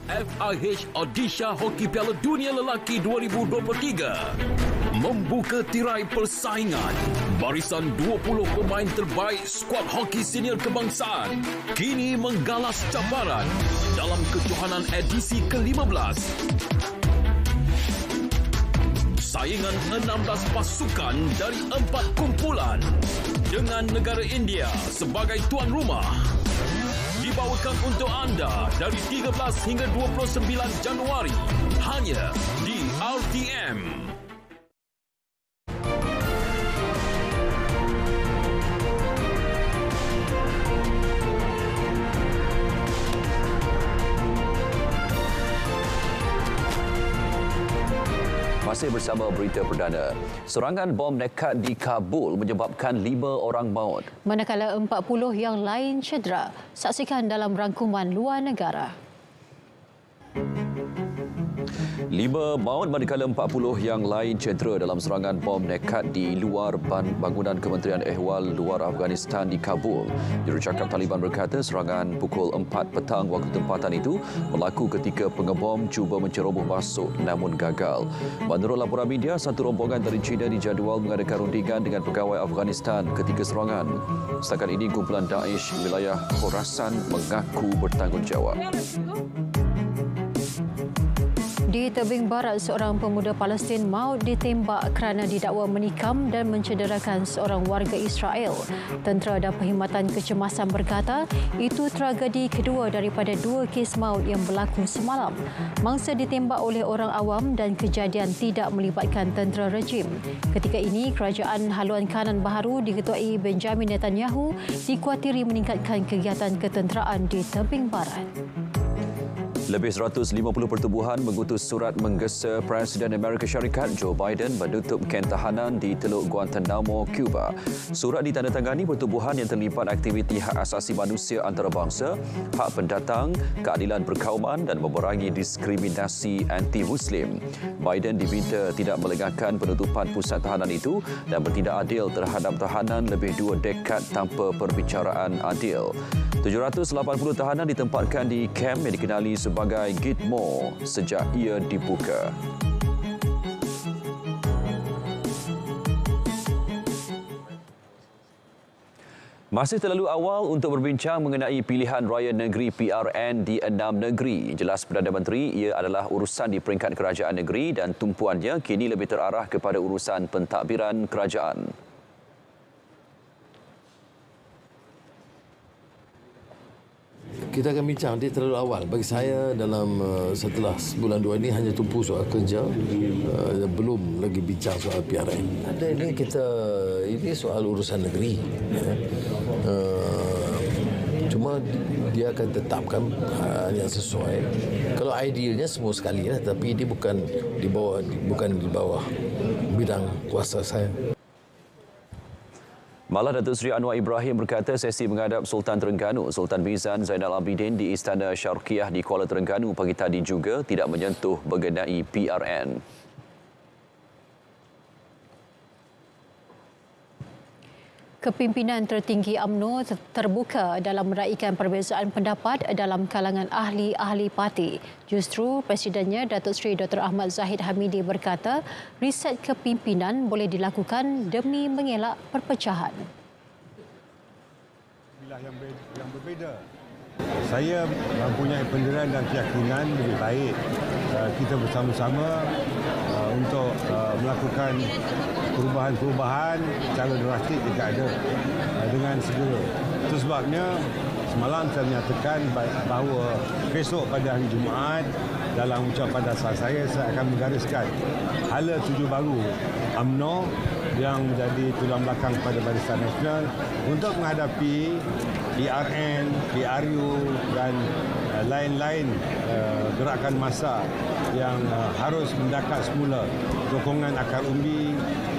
FIH Odisha Hoki Piala Dunia Lelaki 2023 membuka tirai persaingan. Barisan 20 pemain terbaik skuad hoki senior kebangsaan kini menggalas cabaran dalam kejohanan edisi ke-15. Saingan 16 pasukan dari 4 kumpulan dengan negara India sebagai tuan rumah dibawakan untuk anda dari 13 hingga 29 Januari hanya di RTM. Masih bersama berita perdana. Serangan bom nekat di Kabul menyebabkan 5 orang maut. Manakala 40 yang lain cedera. Saksikan dalam rangkuman luar negara. 5 maut manakala 40 yang lain cedera dalam serangan bom nekat di luar bangunan Kementerian Ehwal Luar Afghanistan di Kabul. Jurucakap Taliban berkata serangan pukul 4 petang waktu tempatan itu berlaku ketika pengebom cuba menceroboh masuk namun gagal. Menurut laporan media, satu rombongan dari China dijadual mengadakan rundingan dengan pegawai Afghanistan ketika serangan. Setakat ini, kumpulan Daesh wilayah Khorasan mengaku bertanggungjawab. Di tebing barat, seorang pemuda Palestin maut ditembak kerana didakwa menikam dan mencederakan seorang warga Israel. Tentera dan Perkhidmatan Kecemasan berkata itu tragedi kedua daripada 2 kes maut yang berlaku semalam. Mangsa ditembak oleh orang awam dan kejadian tidak melibatkan tentera rejim. Ketika ini, kerajaan haluan kanan baharu diketuai Benjamin Netanyahu dikuatiri meningkatkan kegiatan ketenteraan di tebing barat. Lebih 150 pertubuhan mengutus surat menggesa Presiden Amerika Syarikat Joe Biden menutup ken tahanan di Teluk Guantanamo, Cuba. Surat ditandatangani pertubuhan yang terlibat aktiviti hak asasi manusia antarabangsa, hak pendatang, keadilan perkauman dan memerangi diskriminasi anti-Muslim. Biden diminta tidak melengahkan penutupan pusat tahanan itu dan bertindak adil terhadap tahanan lebih 2 dekad tanpa perbicaraan adil. 780 tahanan ditempatkan di kem yang dikenali sebagai Gitmo sejak ia dibuka. Masih terlalu awal untuk berbincang mengenai pilihan raya negeri PRN di 6 negeri. Jelas Perdana Menteri, ia adalah urusan di peringkat kerajaan negeri dan tumpuannya kini lebih terarah kepada urusan pentadbiran kerajaan. Kita akan bincang, dia terlalu awal. Bagi saya dalam setelah sebulan 2 ini hanya tumpu soal kerja, belum lagi bincang soal PRN. Ini soal urusan negeri. Cuma dia akan tetapkan yang sesuai. Kalau idealnya semua sekali lah, tapi ini bukan di bawah bidang kuasa saya. Malah Datuk Seri Anwar Ibrahim berkata sesi menghadap Sultan Terengganu, Sultan Mizan Zainal Abidin di Istana Syarkiah di Kuala Terengganu pagi tadi juga tidak menyentuh mengenai PRN. Kepimpinan tertinggi UMNO terbuka dalam meraikan perbezaan pendapat dalam kalangan ahli-ahli parti. Justru Presidennya Datuk Seri Dr. Ahmad Zahid Hamidi berkata riset kepimpinan boleh dilakukan demi mengelak perpecahan. Yang berbeza. Saya mempunyai pendirian dan keyakinan lebih baik kita bersama-sama untuk melakukan perubahan-perubahan secara drastik jika ada dengan segera. Itu sebabnya semalam saya menyatakan bahawa besok pada hari Jumaat dalam ucapan dasar saya akan menggariskan hala tuju baru UMNO yang menjadi tulang belakang pada Barisan Nasional untuk menghadapi PRN, PRU dan lain-lain gerakan massa yang harus mendakat semula sokongan akar umbi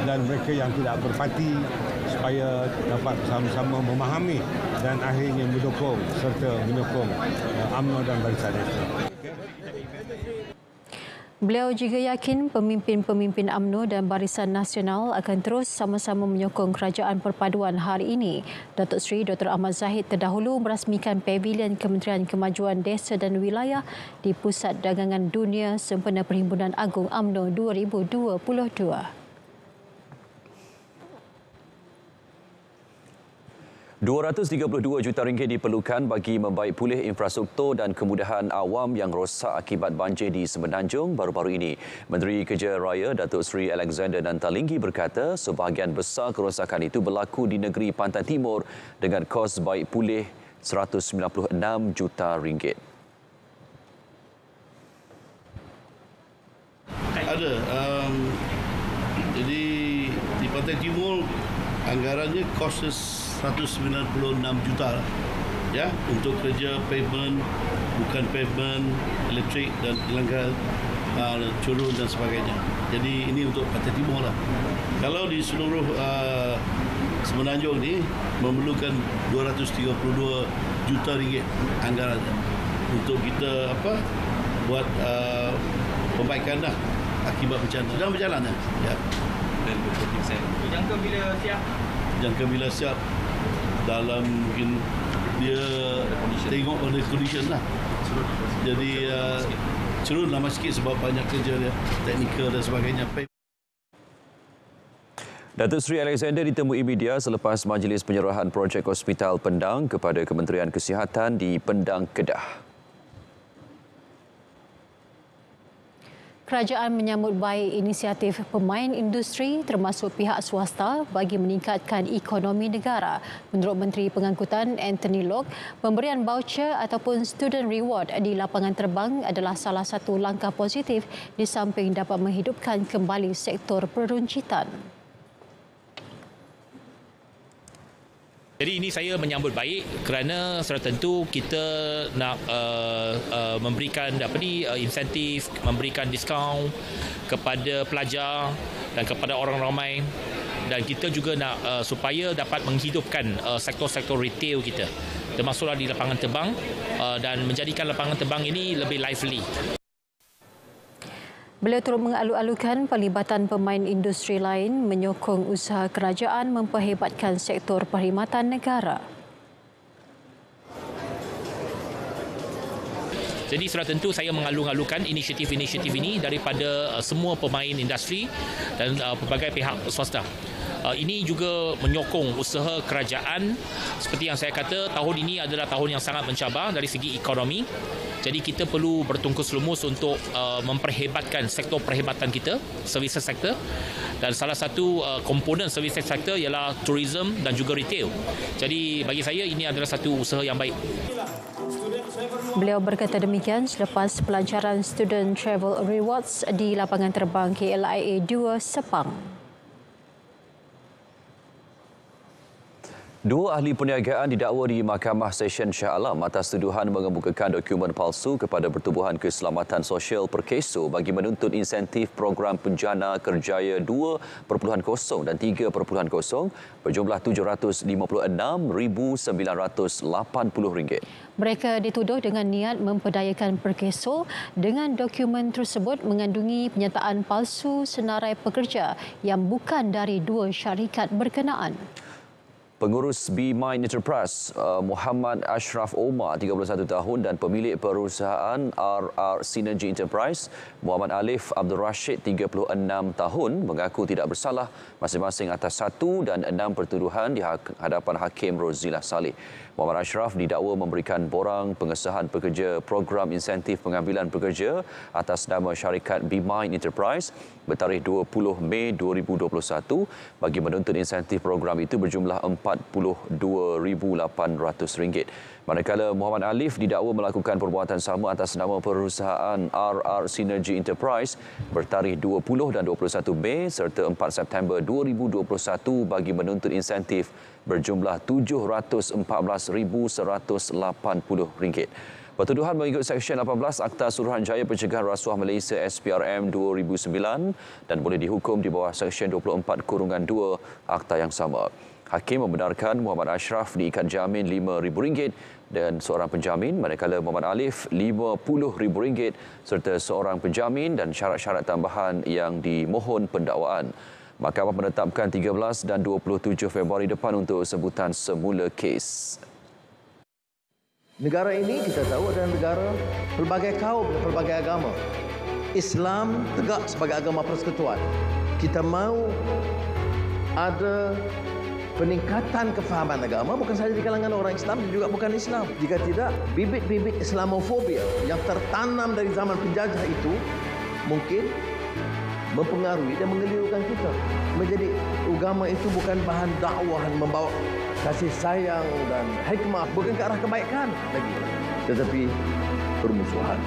dan mereka yang tidak berparti supaya dapat bersama-sama memahami dan akhirnya mendukung serta menyokong UMNO dan Barisan Nasional. Beliau juga yakin pemimpin-pemimpin UMNO dan Barisan Nasional akan terus sama-sama menyokong kerajaan perpaduan hari ini. Datuk Seri Dr. Ahmad Zahid terdahulu merasmikan Pavilion Kementerian Kemajuan Desa dan Wilayah di Pusat Dagangan Dunia sempena Perhimpunan Agung UMNO 2022. 232 juta ringgit diperlukan bagi membaik pulih infrastruktur dan kemudahan awam yang rosak akibat banjir di Semenanjung baru-baru ini. Menteri Kerja Raya Datuk Seri Alexander Nantalinggi berkata sebahagian besar kerosakan itu berlaku di negeri Pantai Timur dengan kos baik pulih 196 juta ringgit. Ada. Jadi di Pantai Timur anggarannya kos 196 juta ya, untuk kerja pavement, bukan pavement, elektrik dan gelanggang, curun dan sebagainya. Jadi ini untuk Pantai Timur lah. Kalau di seluruh Semenanjung ni memerlukan 232 juta ringgit anggaran untuk kita buat perbaikan dah akibat bencana. Dan berjalan dah. Ya. Jangka bila siap? Jangka bila siap dalam mungkin dia tengok pada condition lah. Jadi cerun lama sikit sebab banyak kerja dia, teknikal dan sebagainya. Datuk Seri Alexander ditemui media selepas majlis penyerahan projek Hospital Pendang kepada Kementerian Kesihatan di Pendang, Kedah. Kerajaan menyambut baik inisiatif pemain industri termasuk pihak swasta bagi meningkatkan ekonomi negara. Menurut Menteri Pengangkutan Anthony Loke, pemberian voucher ataupun student reward di lapangan terbang adalah salah satu langkah positif di samping dapat menghidupkan kembali sektor peruncitan. Jadi ini saya menyambut baik kerana secara tentu kita nak memberikan insentif, memberikan diskaun kepada pelajar dan kepada orang ramai, dan kita juga nak supaya dapat menghidupkan sektor-sektor retail kita termasuklah di lapangan terbang dan menjadikan lapangan terbang ini lebih lively. Beliau turut mengalu-alukan pelibatan pemain industri lain menyokong usaha kerajaan memperhebatkan sektor perkhidmatan negara. Jadi sudah tentu saya mengalu-alukan inisiatif-inisiatif ini daripada semua pemain industri dan pelbagai pihak swasta. Ini juga menyokong usaha kerajaan. Seperti yang saya kata, tahun ini adalah tahun yang sangat mencabar dari segi ekonomi. Jadi kita perlu bertungkus lumus untuk memperhebatkan sektor perkhidmatan kita, services sector. Dan salah satu komponen services sector ialah tourism dan juga retail. Jadi bagi saya ini adalah satu usaha yang baik. Beliau berkata demikian selepas pelancaran Student Travel Rewards di lapangan terbang KLIA 2 Sepang. Dua ahli perniagaan didakwa di Mahkamah Session Shah Alam atas tuduhan mengemukakan dokumen palsu kepada Pertubuhan Keselamatan Sosial Perkeso bagi menuntut insentif program Penjana Kerjaya 2.0 dan 3.0 berjumlah RM756,980. Mereka dituduh dengan niat memperdayakan Perkeso dengan dokumen tersebut mengandungi penyertaan palsu senarai pekerja yang bukan dari dua syarikat berkenaan. Pengurus Be Mind Enterprise Muhammad Ashraf Omar 31 tahun dan pemilik perusahaan RR Synergy Enterprise Muhammad Alif Abdul Rashid 36 tahun mengaku tidak bersalah masing-masing atas 1 dan 6 pertuduhan di hadapan Hakim Rozilah Saleh. Muhammad Ashraf didakwa memberikan borang pengesahan pekerja program insentif pengambilan pekerja atas nama syarikat Be Mind Enterprise bertarikh 20 Mei 2021 bagi menuntut insentif program itu berjumlah RM42,800. Manakala Muhammad Alif didakwa melakukan perbuatan sama atas nama perusahaan RR Synergy Enterprise bertarikh 20 dan 21 Mei serta 4 September 2021 bagi menuntut insentif berjumlah RM714,180. Pertuduhan mengikut Seksyen 18 Akta Suruhanjaya Pencegahan Rasuah Malaysia SPRM 2009 dan boleh dihukum di bawah Seksyen 24/2 Akta yang sama. Hakim membenarkan Muhammad Ashraf diikat jamin RM5,000 dan seorang penjamin, manakala Muhammad Alif RM50,000 serta seorang penjamin dan syarat-syarat tambahan yang dimohon pendakwaan. Mahkamah menetapkan 13 dan 27 Februari depan untuk sebutan semula kes. Negara ini kita tahu adalah negara pelbagai kaum dan pelbagai agama. Islam tegak sebagai agama persekutuan. Kita mahu ada peningkatan kefahaman agama bukan sahaja di kalangan orang Islam dan juga bukan Islam. Jika tidak, bibit-bibit Islamofobia yang tertanam dari zaman penjajah itu mungkin mempengaruhi dan mengelirukan kita. Menjadi agama itu bukan bahan dakwah membawa kasih sayang dan hikmah, bukan ke arah kebaikan lagi, tetapi permusuhan.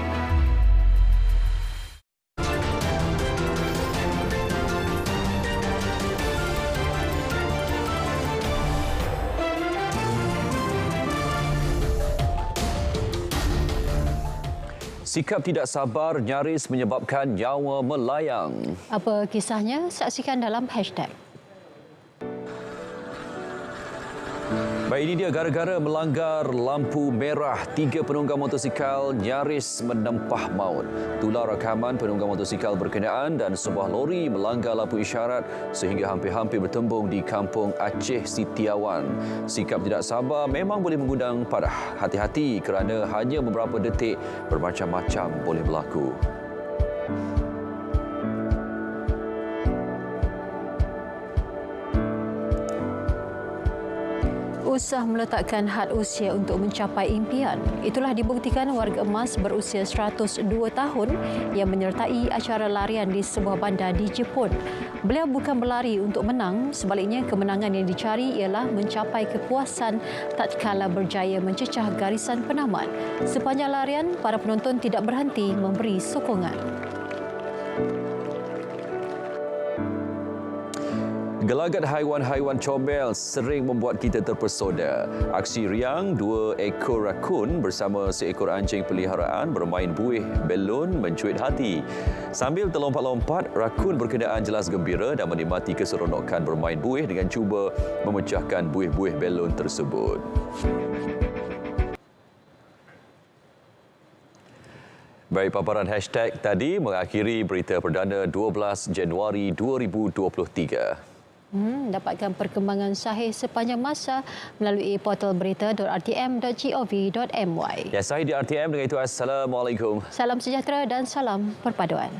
Sikap tidak sabar nyaris menyebabkan nyawa melayang. Apa kisahnya? Saksikan dalam hashtag. Baik, ini dia gara-gara melanggar lampu merah, 3 penunggang motosikal nyaris menempah maut. Itulah rakaman penunggang motosikal berkenaan dan sebuah lori melanggar lampu isyarat sehingga hampir-hampir bertembung di kampung Aceh Sitiawan. Sikap tidak sabar memang boleh mengundang parah. Hati-hati kerana hanya beberapa detik bermacam-macam boleh berlaku. Usah meletakkan had usia untuk mencapai impian. Itulah dibuktikan warga emas berusia 102 tahun yang menyertai acara larian di sebuah bandar di Jepun. Beliau bukan berlari untuk menang, sebaliknya kemenangan yang dicari ialah mencapai kepuasan tatkala berjaya mencecah garisan penamat. Sepanjang larian, para penonton tidak berhenti memberi sokongan. Gelagat haiwan-haiwan comel sering membuat kita terpesona. Aksi riang 2 ekor rakun bersama seekor anjing peliharaan bermain buih belon mencuit hati. Sambil terlompat-lompat, rakun berkenaan jelas gembira dan menikmati keseronokan bermain buih dengan cuba memecahkan buih-buih belon tersebut. Baik, paparan hashtag tadi mengakhiri berita perdana 12 Januari 2023. Dapatkan perkembangan sahih sepanjang masa melalui portal berita.rtm.gov.my. Ya, saya di RTM dengan itu. Assalamualaikum. Salam sejahtera dan salam perpaduan.